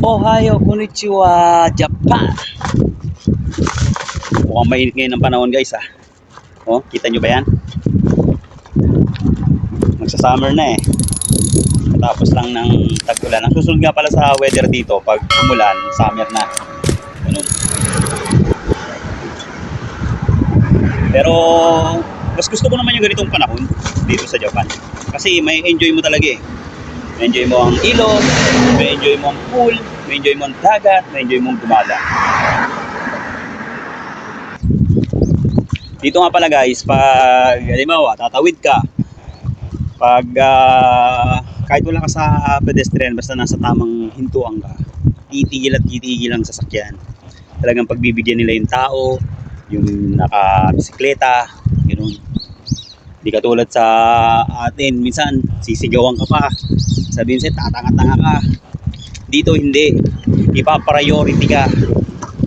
Ohayo, konnichiwa, Japan. Mukhang mainit ngayon ng panahon guys ah. Oh, kita nyo ba yan? Magsa-summer na eh. Tapos lang ng tag-ulan. Ang susunod nga pala sa weather dito, pag umulan, summer na. Ganun. Pero mas gusto ko naman yung ganitong panahon dito sa Japan. Kasi may enjoy mo talaga eh. May enjoy mo ang ilog, may enjoy mo ang pool, may enjoy mo ang dagat, may enjoy mo ang gumala. Dito nga pala guys, pag halimbawa tatawid ka, pag kahit wala ka sa pedestrian, basta nasa tamang hintuan ka, titigil at titigil ang sasakyan. Talagang pagbibigyan nila yung tao, yung nakabisikleta, ganoon. Hindi katulad sa atin, minsan sisigawan ka pa, sabihin sa'yo tatanga-tanga ka. Dito hindi, ipa-priority ka.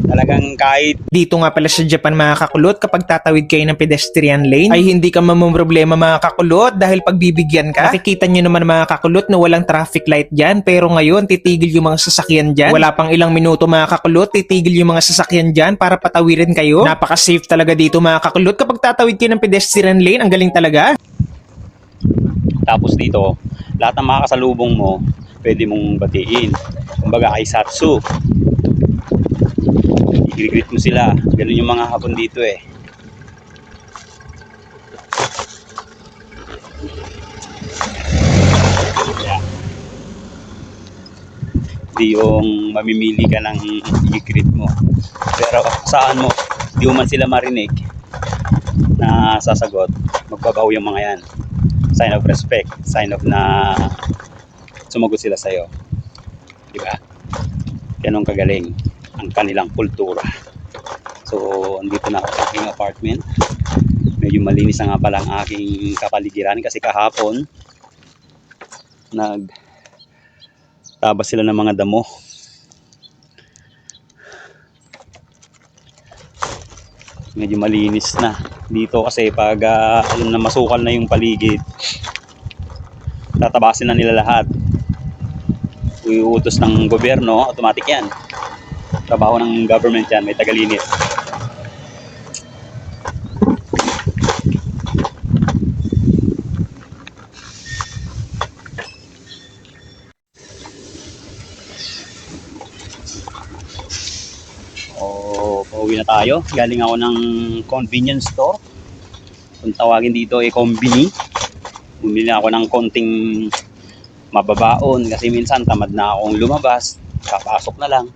Talagang kahit Dito nga pala sa Japan mga kakulot, kapag tatawid kayo ng pedestrian lane, ay hindi ka mamumroblema mga kakulot dahil pagbibigyan ka. Nakikita nyo naman mga kakulot na walang traffic light dyan, pero ngayon titigil yung mga sasakyan dyan. Wala pang ilang minuto mga kakulot, titigil yung mga sasakyan dyan para patawirin kayo. Napaka-safe talaga dito mga kakulot kapag tatawid kayo ng pedestrian lane, ang galing talaga. tapos dito, lahat ng mga kasalubong mo, pwede mong batiin. Kumbaga kay Satsu, i-greet mo sila. Ganun yung mga hapon dito eh. Yeah. Di yung mamimili ka ng i-greet mo. Pero saan mo, di mo man sila marinig na sasagot, magbabaw yung mga yan. Sign of respect, sign of na sumagot sila sa'yo. Diba? Ganun kagaling ang kanilang kultura. So, andito na ako sa aking apartment. Medyo malinis na nga pala ang aking kapaligiran kasi kahapon nagtabas sila ng mga damo. Medyo malinis na dito kasi pag alam na masukal na yung paligid, tatabasin na nila lahat. Iuutos ng gobyerno, automatic yan. Trabaho ng government yan, may tagalinis. O, pauwi na tayo. Galing ako ng convenience store. Kung tawagin dito ay combini. Bumili ako ng konting mababaon kasi minsan tamad na akong lumabas. Kapasok na lang.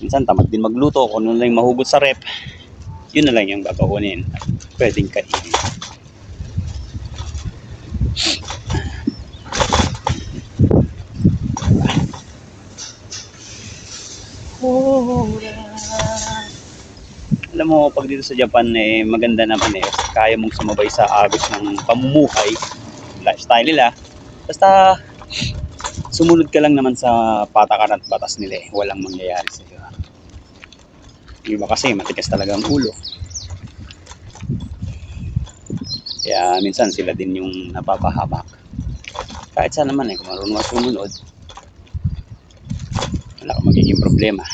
Minsan tamad din magluto. Kung ano lang mahugot sa rep, yun na lang yung babaonin. Pwedeng kainin. Alam mo, pag dito sa Japan eh, maganda naman eh. Kaya mong sumabay sa agos ng pamumuhay, lifestyle nila. Basta sumunod ka lang naman sa patakaran at batas nila eh. Walang mangyayari sa iyo. Iba kasi matigas talaga ang ulo. Kaya minsan sila din yung napapahamak. Kahit saan naman eh, kung marunong ka sumunod, wala kang magiging problema.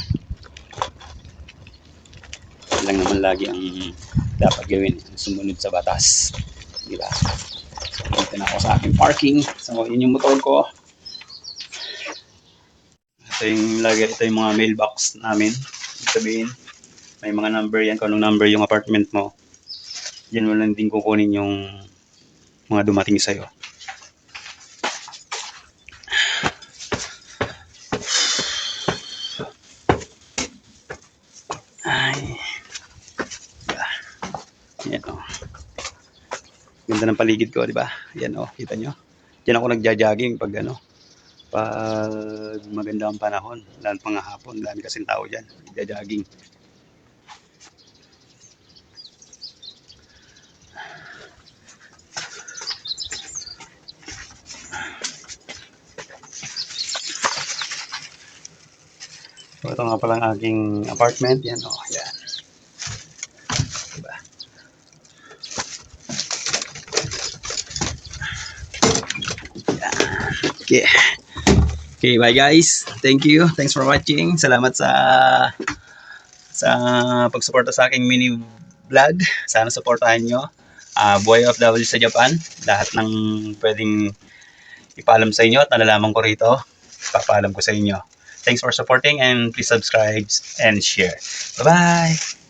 Yan lang naman lagi ang dapat gawin, sumunod sa batas. Diba? So, dito na ako sa aking parking. So, yun yung motor ko. Ito yung mga mailbox namin. Sabihin, may mga number yan. Kung anong number yung apartment mo, yan mo lang din kukunin yung mga dumating sa'yo. Ay. Yan o. Ganda ng paligid ko, di ba? Yan o, kita nyo. Diyan ako nagja-jogging pag pag maganda ang panahon, lalo pang hapon, dami kasing tao dyan, nagja-jogging. So, ito nga palang aking apartment, yan o, yan. Diba? Yan. Yeah. Okay, bye guys. Thank you. Thanks for watching. Salamat sa pagsuporta sa aking mini vlog. Sana suportahan nyo. Buhay OFW sa Japan. Lahat ng pwedeng ipaalam sa inyo at nalalaman ko rito, papaalam ko sa inyo. Thanks for supporting and please subscribe and share. Bye-bye!